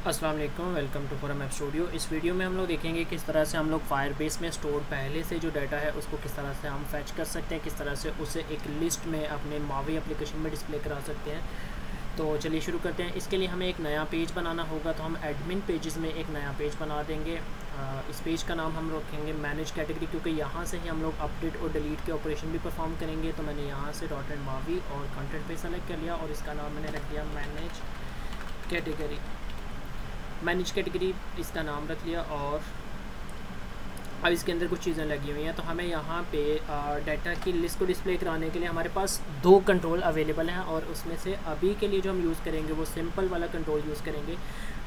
अस्सलाम वालेकुम, welcome to forum app studio. इस वीडियो में हम लोग देखेंगे किस तरह से हम लोग फायरबेस में स्टोर पहले से जो डाटा है उसको किस तरह से हम फैच कर सकते हैं, किस तरह से उसे एक लिस्ट में अपने मावी एप्लीकेशन में डिस्प्ले करा सकते हैं। तो चलिए शुरू करते हैं। इसके लिए हमें एक नया पेज बनाना होगा, तो हम एडमिन पेजेस में एक नया पेज बना देंगे। इस पेज का नाम हम रखेंगे मैनेज कैटेगरी, क्योंकि यहाँ से ही हम लोग अपडेट और डिलीट के ऑपरेशन भी परफॉर्म करेंगे। तो मैंने यहाँ से डॉट एंड मावी और कंटेंट पे सेलेक्ट कर लिया और इसका नाम मैंने रख दिया मैनेज कैटेगरी। मैनेज कैटेगरी इसका नाम रख लिया और अब इसके अंदर कुछ चीज़ें लगी हुई हैं। तो हमें यहाँ पे डाटा की लिस्ट को डिस्प्ले कराने के लिए हमारे पास दो कंट्रोल अवेलेबल हैं, और उसमें से अभी के लिए जो हम यूज़ करेंगे वो सिंपल वाला कंट्रोल यूज़ करेंगे,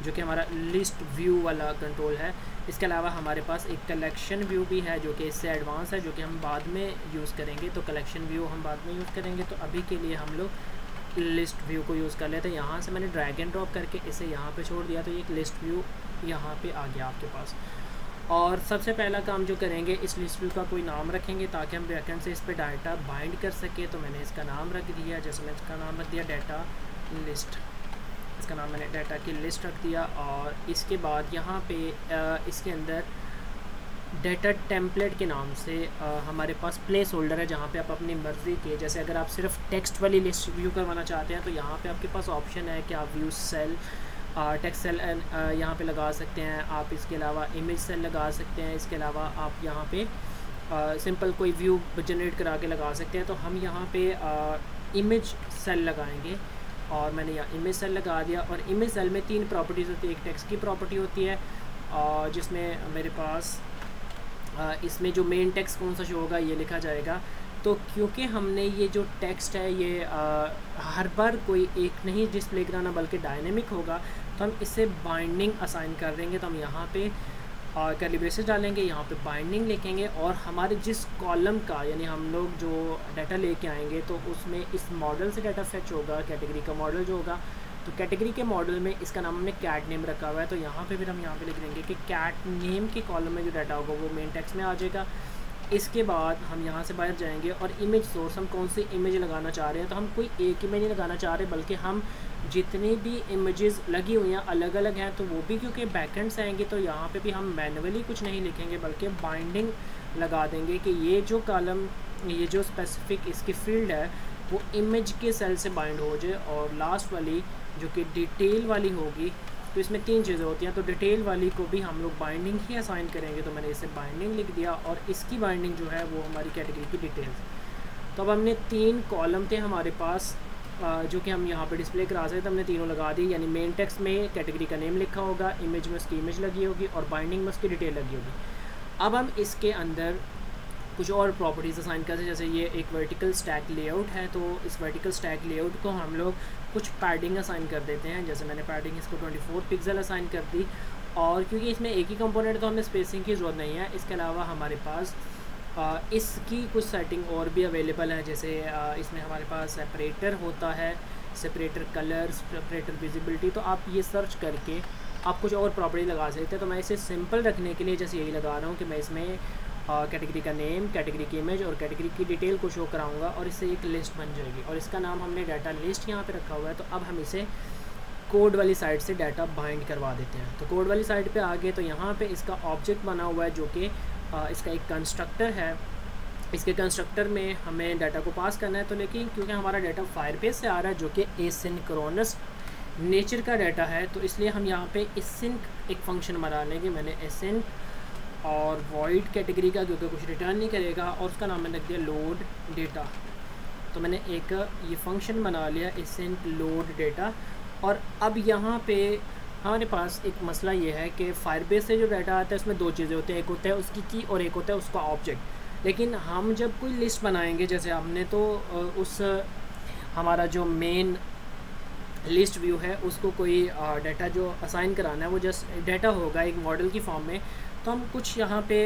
जो कि हमारा लिस्ट व्यू वाला कंट्रोल है। इसके अलावा हमारे पास एक कलेक्शन व्यू भी है, जो कि इससे एडवांस है, जो कि हम बाद में यूज़ करेंगे। तो कलेक्शन व्यू हम बाद में यूज़ करेंगे। तो अभी के लिए हम लोग लिस्ट व्यू को यूज़ कर लेते हैं। यहाँ से मैंने ड्रैग एंड ड्रॉप करके इसे यहाँ पे छोड़ दिया, तो ये एक लिस्ट व्यू यहाँ पे आ गया आपके पास। और सबसे पहला काम जो करेंगे, इस लिस्ट व्यू का कोई नाम रखेंगे ताकि हम बैकएंड से इस पे डाटा बाइंड कर सके। तो मैंने इसका नाम रख दिया, जैसे मैं इसका नाम रख दिया डाटा लिस्ट। इसका नाम मैंने डाटा की लिस्ट रख दिया। और इसके बाद यहाँ पे इसके अंदर डाटा टेम्पलेट के नाम से हमारे पास प्लेस होल्डर है, जहाँ पे आप अपनी मर्ज़ी के, जैसे अगर आप सिर्फ टेक्स्ट वाली लिस्ट व्यू करवाना चाहते हैं तो यहाँ पे आपके पास ऑप्शन है कि आप व्यू सेल टेक्स्ट सेल यहाँ पे लगा सकते हैं। आप इसके अलावा इमेज सेल लगा सकते हैं। इसके अलावा आप यहाँ पे सिंपल कोई व्यू जनरेट करा के लगा सकते हैं। तो हम यहाँ पे इमेज सेल लगाएंगे और मैंने यहाँ इमेज सेल लगा दिया। और इमेज सेल में तीन प्रॉपर्टीज़ होती है। एक टेक्स्ट की प्रॉपर्टी होती है जिसमें मेरे पास इसमें जो मेन टेक्स्ट कौन सा शो होगा ये लिखा जाएगा। तो क्योंकि हमने ये जो टेक्स्ट है ये हर बार कोई एक नहीं डिस्प्ले कराना बल्कि डायनेमिक होगा, तो हम इसे बाइंडिंग असाइन कर देंगे। तो हम यहाँ पे कर्ली ब्रेसेस डालेंगे, यहाँ पे बाइंडिंग लिखेंगे और हमारे जिस कॉलम का, यानी हम लोग जो डाटा लेके आएंगे तो उसमें इस मॉडल से डाटा फेच होगा, कैटेगरी का मॉडल जो होगा। तो कैटेगरी के मॉडल में इसका नाम हमने कैट नेम रखा हुआ है। तो यहाँ पे फिर हम यहाँ पे लिख देंगे कि कैट नेम के कॉलम में जो डाटा होगा वो मेन टेक्स्ट में आ जाएगा। इसके बाद हम यहाँ से बाहर जाएंगे और इमेज सोर्स, हम कौन सी इमेज लगाना चाह रहे हैं। तो हम कोई एक इमेज नहीं लगाना चाह रहे, बल्कि हम जितनी भी इमेजेस लगी हुई हैं अलग अलग हैं, तो वो भी क्योंकि बैकएंड से आएंगे तो यहाँ पे भी हम मैनुअली कुछ नहीं लिखेंगे बल्कि बाइंडिंग लगा देंगे कि ये जो कॉलम, ये जो स्पेसिफिक इसकी फील्ड है वो इमेज के सेल से बाइंड हो जाए। और लास्ट वाली जो कि डिटेल वाली होगी, तो इसमें तीन चीज़ें होती हैं। तो डिटेल वाली को भी हम लोग बाइंडिंग ही असाइन करेंगे। तो मैंने इसे बाइंडिंग लिख दिया और इसकी बाइंडिंग जो है वो हमारी कैटेगरी की डिटेल्स। तो अब हमने तीन कॉलम थे हमारे पास जो कि हम यहाँ पे डिस्प्ले करा सकते, हमने तीनों लगा दी। यानी मेन टेक्स्ट में कैटेगरी का नेम लिखा होगा, इमेज में उसकी इमेज लगी होगी और बाइंडिंग में उसकी डिटेल लगी होगी। अब हम इसके अंदर कुछ और प्रॉपर्टीज़ असाइन करते हैं। जैसे ये एक वर्टिकल स्टैक लेआउट है, तो इस वर्टिकल स्टैक लेआउट को हम लोग कुछ पैडिंग असाइन कर देते हैं। जैसे मैंने पैडिंग इसको 24 पिक्सल असाइन कर दी। और क्योंकि इसमें एक ही कंपोनेंट, तो हमें स्पेसिंग की ज़रूरत नहीं है। इसके अलावा हमारे पास इसकी कुछ सेटिंग और भी अवेलेबल है। जैसे इसमें हमारे पास सेपरेटर होता है, सेपरेटर कलर, सेपरेटर विजिबिलिटी। तो आप ये सर्च करके आप कुछ और प्रॉपर्टी लगा सकते हैं। तो मैं इसे सिंपल रखने के लिए जैसे यही लगा रहा हूँ कि मैं इसमें कैटेगरी का नेम, कैटेगरी की इमेज और कैटेगरी की डिटेल को शो कराऊंगा और इससे एक लिस्ट बन जाएगी। और इसका नाम हमने डाटा लिस्ट यहाँ पे रखा हुआ है। तो अब हम इसे कोड वाली साइड से डाटा बाइंड करवा देते हैं। तो कोड वाली साइड पे आगे तो यहाँ पे इसका ऑब्जेक्ट बना हुआ है, जो कि इसका एक कंस्ट्रक्टर है। इसके कंस्ट्रक्टर में हमें डाटा को पास करना है। तो लेकिन क्योंकि हमारा डाटा फायरबेस से आ रहा है जो कि एसिंक्रोनस नेचर का डाटा है, तो इसलिए हम यहाँ पे एसिंक एक फंक्शन बना लेंगे। मैंने एसिंक और वॉइड कैटेगरी का, क्योंकि कुछ रिटर्न नहीं करेगा, और उसका नाम मैंने रख दिया लोड डेटा। तो मैंने एक ये फंक्शन बना लिया एसिंक लोड डेटा। और अब यहाँ पे हमारे पास एक मसला ये है कि फायरबेस से जो डाटा आता है उसमें दो चीज़ें होती हैं, एक होता है उसकी की और एक होता है उसका ऑब्जेक्ट। लेकिन हम जब कोई लिस्ट बनाएंगे, जैसे हमने तो उस हमारा जो मेन लिस्ट व्यू है उसको कोई डाटा जो असाइन कराना है वो जस्ट डाटा होगा एक मॉडल की फॉर्म में। तो हम कुछ यहाँ पे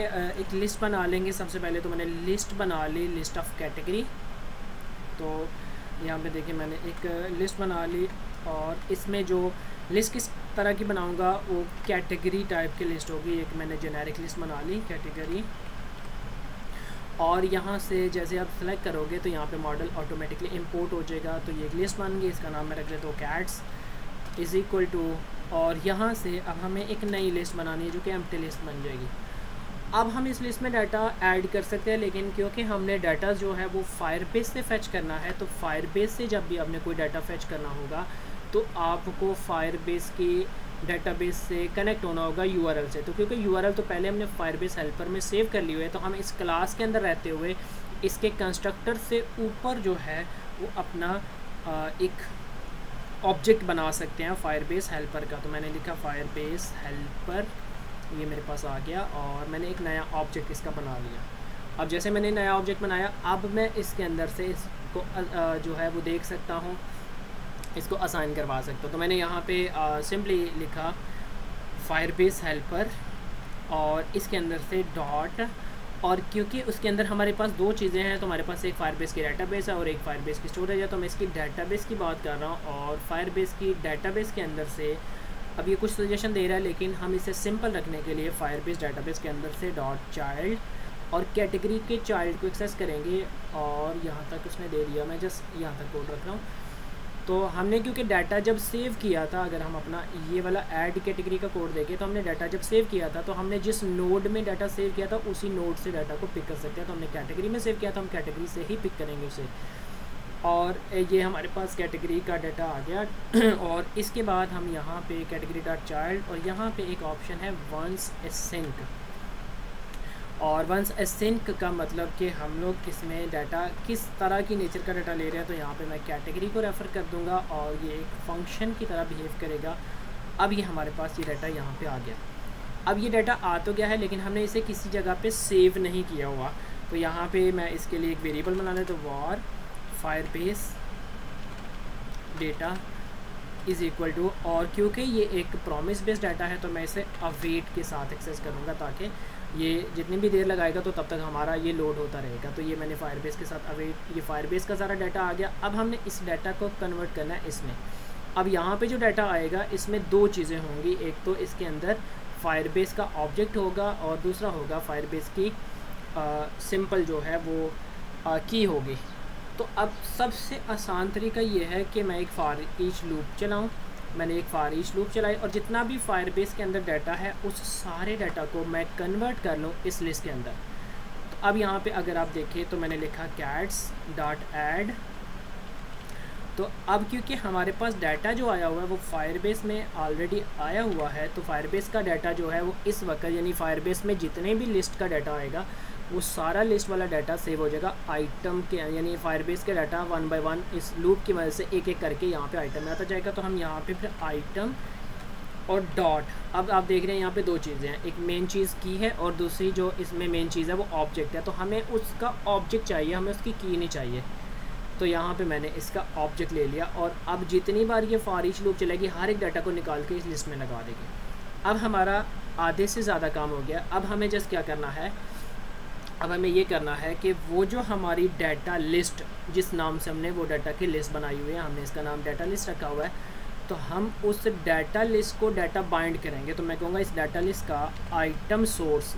एक लिस्ट बना लेंगे। सबसे पहले तो मैंने लिस्ट बना ली, लिस्ट ऑफ कैटेगरी। तो यहाँ पे देखिए मैंने एक लिस्ट बना ली और इसमें जो लिस्ट किस तरह की बनाऊंगा वो कैटेगरी टाइप की लिस्ट होगी। एक मैंने जेनेरिक लिस्ट बना ली कैटेगरी। और यहाँ से जैसे आप सेलेक्ट करोगे तो यहाँ पे मॉडल ऑटोमेटिकली इंपोर्ट हो जाएगा। तो ये एक लिस्ट बन गई, इसका नाम मैं रख देता हूँ कैट्स इज़ इक्वल टू और यहाँ से अब हमें एक नई लिस्ट बनानी है जो कि एम्प्टी लिस्ट बन जाएगी। अब हम इस लिस्ट में डाटा ऐड कर सकते हैं, लेकिन क्योंकि हमने डाटा जो है वो फायरबेस से फेच करना है, तो फायरबेस से जब भी आपने कोई डाटा फेच करना होगा तो आपको फायरबेस की डाटाबेस से कनेक्ट होना होगा यूआरएल से। तो क्योंकि यूआरएल तो पहले हमने फायरबेस हेल्पर में सेव कर ली हुई है, तो हम इस क्लास के अंदर रहते हुए इसके कंस्ट्रक्टर से ऊपर जो है वो अपना एक ऑब्जेक्ट बना सकते हैं फायरबेस हेल्पर का। तो मैंने लिखा फायरबेस हेल्पर, ये मेरे पास आ गया और मैंने एक नया ऑब्जेक्ट इसका बना लिया। अब जैसे मैंने नया ऑब्जेक्ट बनाया, अब मैं इसके अंदर से इसको जो है वो देख सकता हूँ, इसको असाइन करवा सकता हूँ। तो मैंने यहाँ पे सिंपली लिखा फायरबेस हेल्पर और इसके अंदर से डॉट, और क्योंकि उसके अंदर हमारे पास दो चीज़ें हैं, तो हमारे पास एक फायरबेस की डाटाबेस है और एक फायरबेस की स्टोरेज है। तो मैं इसकी डाटाबेस की बात कर रहा हूँ और फायरबेस की डाटाबेस के अंदर से अब ये कुछ सजेशन दे रहा है, लेकिन हम इसे सिंपल रखने के लिए फायरबेस डाटाबेस के अंदर से डॉट चाइल्ड और कैटेगरी के चाइल्ड को एक्सेस करेंगे। और यहाँ तक उसने दे दिया, मैं जस्ट यहाँ तक कोड रख रहा हूँ। तो हमने क्योंकि डाटा जब सेव किया था, अगर हम अपना ये वाला ऐड कैटेगरी का कोड देखें, तो हमने डाटा जब सेव किया था तो हमने जिस नोड में डाटा सेव किया था उसी नोड से डाटा को पिक कर सकते हैं। तो हमने कैटेगरी में सेव किया था, हम कैटेगरी से ही पिक करेंगे उसे। और ये हमारे पास कैटेगरी का डाटा आ गया। और इसके बाद हम यहाँ पे कैटेगरी डॉट चाइल्ड और यहाँ पे एक ऑप्शन है वंस एसिंक। और वंस एसिंक का मतलब कि हम लोग इसमें डाटा किस तरह की नेचर का डाटा ले रहे हैं। तो यहाँ पे मैं कैटेगरी को रेफ़र कर दूँगा और ये एक फंक्शन की तरह बिहेव करेगा। अब ये हमारे पास ये डाटा यहाँ पे आ गया। अब ये डाटा आ तो गया है, लेकिन हमने इसे किसी जगह पे सेव नहीं किया हुआ। तो यहाँ पे मैं इसके लिए एक वेरिएबल बना लेता हूँ, var Firebase data is equal to, और क्योंकि ये एक प्रॉमिस बेस्ड डाटा है तो मैं इसे अवेट के साथ एक्सेस करूँगा, ताकि ये जितनी भी देर लगाएगा तो तब तक हमारा ये लोड होता रहेगा। तो ये मैंने फायरबेस के साथ अवेट, ये फायरबेस का सारा डाटा आ गया। अब हमने इस डाटा को कन्वर्ट करना है इसमें। अब यहाँ पे जो डाटा आएगा इसमें दो चीज़ें होंगी, एक तो इसके अंदर फायरबेस का ऑब्जेक्ट होगा और दूसरा होगा फायरबेस की सिंपल जो है वो की होगी। तो अब सबसे आसान तरीका ये है कि मैं एक फॉर ईच लूप चलाऊँ। मैंने एक फॉर ईच लूप चलाई और जितना भी फायरबेस के अंदर डाटा है उस सारे डाटा को मैं कन्वर्ट कर लूँ इस लिस्ट के अंदर। तो अब यहाँ पे अगर आप देखें तो मैंने लिखा कैट्स डॉट ऐड। तो अब क्योंकि हमारे पास डाटा जो आया हुआ है वो फायरबेस में ऑलरेडी आया हुआ है, तो फायरबेस का डाटा जो है वो इस वक्त, यानी फायरबेस में जितने भी लिस्ट का डाटा आएगा वो सारा लिस्ट वाला डाटा सेव हो जाएगा आइटम के, यानी फायरबेस के डाटा वन बाय वन इस लूप की मदद से एक एक करके यहाँ पे आइटम में आता जाएगा। तो हम यहाँ पे फिर आइटम और डॉट, अब आप देख रहे हैं यहाँ पे दो चीज़ें हैं, एक मेन चीज़ की है और दूसरी जो इसमें मेन चीज़ है वो ऑब्जेक्ट है। तो हमें उसका ऑब्जेक्ट चाहिए, हमें उसकी की नहीं चाहिए। तो यहाँ पे मैंने इसका ऑब्जेक्ट ले लिया और अब जितनी बार ये फॉर ईच लूप चलेगी हर एक डाटा को निकाल के इस लिस्ट में लगा देगी। अब हमारा आधे से ज़्यादा काम हो गया। अब हमें जस्ट क्या करना है, अब हमें ये करना है कि वो जो हमारी डाटा लिस्ट, जिस नाम से हमने वो डाटा की लिस्ट बनाई हुई है, हमने इसका नाम डाटा लिस्ट रखा हुआ है, तो हम उस डाटा लिस्ट को डाटा बाइंड करेंगे। तो मैं कहूँगा इस डाटा लिस्ट का आइटम सोर्स,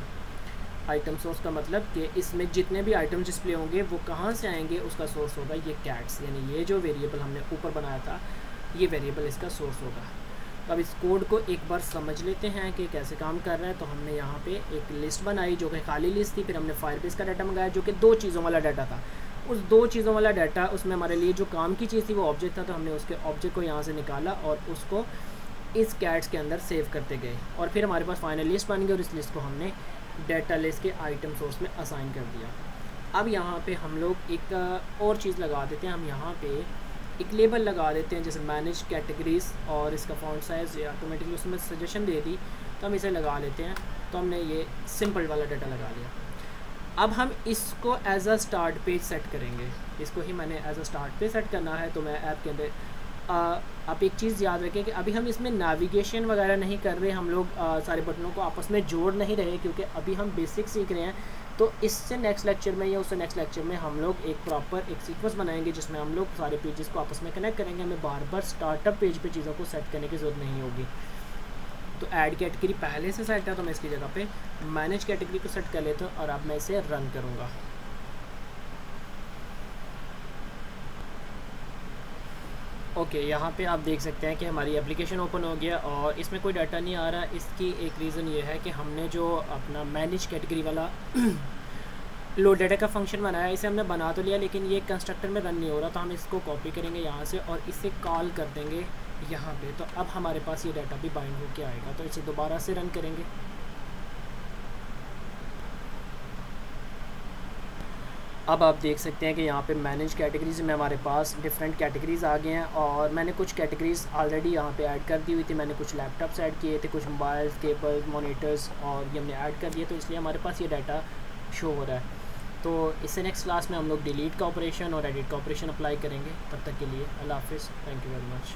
आइटम सोर्स का मतलब कि इसमें जितने भी आइटम डिस्प्ले होंगे वो कहाँ से आएंगे, उसका सोर्स होगा ये कैट्स, यानी ये जो वेरिएबल हमने ऊपर बनाया था ये वेरिएबल इसका सोर्स होगा। तो अब इस कोड को एक बार समझ लेते हैं कि कैसे काम कर रहा है। तो हमने यहाँ पे एक लिस्ट बनाई जो कि खाली लिस्ट थी, फिर हमने फायरबेस का डाटा मंगाया जो कि दो चीज़ों वाला डाटा था। उस दो चीज़ों वाला डाटा, उसमें हमारे लिए जो काम की चीज़ थी वो ऑब्जेक्ट था, तो हमने उसके ऑब्जेक्ट को यहाँ से निकाला और उसको इस कैट्स के अंदर सेव करते गए और फिर हमारे पास फाइनल लिस्ट बन गई और इस लिस्ट को हमने डाटा लिस्ट के आइटम सोर्स में असाइन कर दिया। अब यहाँ पे हम लोग एक और चीज़ लगा देते हैं, हम यहाँ पे एक लेबल लगा देते हैं जैसे मैनेज कैटेगरीज, और इसका फॉन्ट साइज़ या ऑटोमेटिकली उसमें सजेशन दे दी तो हम इसे लगा लेते हैं। तो हमने ये सिंपल वाला डाटा लगा लिया। अब हम इसको as a start page set करेंगे, इसको ही मैंने as a start page set करना है। तो मैं ऐप के अंदर आप एक चीज़ याद रखें कि अभी हम इसमें नेविगेशन वगैरह नहीं कर रहे, हम लोग सारे बटनों को आपस में जोड़ नहीं रहे क्योंकि अभी हम बेसिक सीख रहे हैं। तो इससे नेक्स्ट लेक्चर में या उससे नेक्स्ट लेक्चर में हम लोग एक प्रॉपर एक सीक्वेंस बनाएंगे जिसमें हम लोग सारे पेजेस को आपस में कनेक्ट करेंगे। हमें बार बार स्टार्टअप पेज पे चीज़ों को सेट करने की ज़रूरत नहीं होगी। तो ऐड कैटेगरी पहले से सेट है तो मैं इसकी जगह पे मैनेज कैटेगरी को सेट कर लेता हूँ और अब मैं इसे रन करूँगा। ओके, यहाँ पे आप देख सकते हैं कि हमारी एप्लीकेशन ओपन हो गया और इसमें कोई डाटा नहीं आ रहा। इसकी एक रीज़न ये है कि हमने जो अपना मैनेज कैटेगरी वाला लोड डाटा का फंक्शन बनाया, इसे हमने बना तो लिया लेकिन ये कंस्ट्रक्टर में रन नहीं हो रहा, तो हम इसको कॉपी करेंगे यहाँ से और इसे कॉल कर देंगे यहाँ पे। तो अब हमारे पास ये डाटा भी बाइंड होके आएगा। तो इसे दोबारा से रन करेंगे। अब आप देख सकते हैं कि यहाँ पे मैनेज कैटेगरीज में हमारे पास डिफरेंट कैटेगरीज़ आ गए हैं और मैंने कुछ कैटेगरीज़ ऑलरेडी यहाँ पे ऐड कर दी हुई थी। मैंने कुछ लैपटॉप्स ऐड किए थे, कुछ मोबाइल्स, केबल, मॉनिटर्स, और ये हमने ऐड कर दिए, तो इसलिए हमारे पास ये डाटा शो हो रहा है। तो इससे नेक्स्ट क्लास में हम लोग डिलीट का ऑपरेशन और एडिट का ऑपरेशन अप्लाई करेंगे। तब तक के लिए अल्लाह हाफिज़, थैंक यू वेरी मच।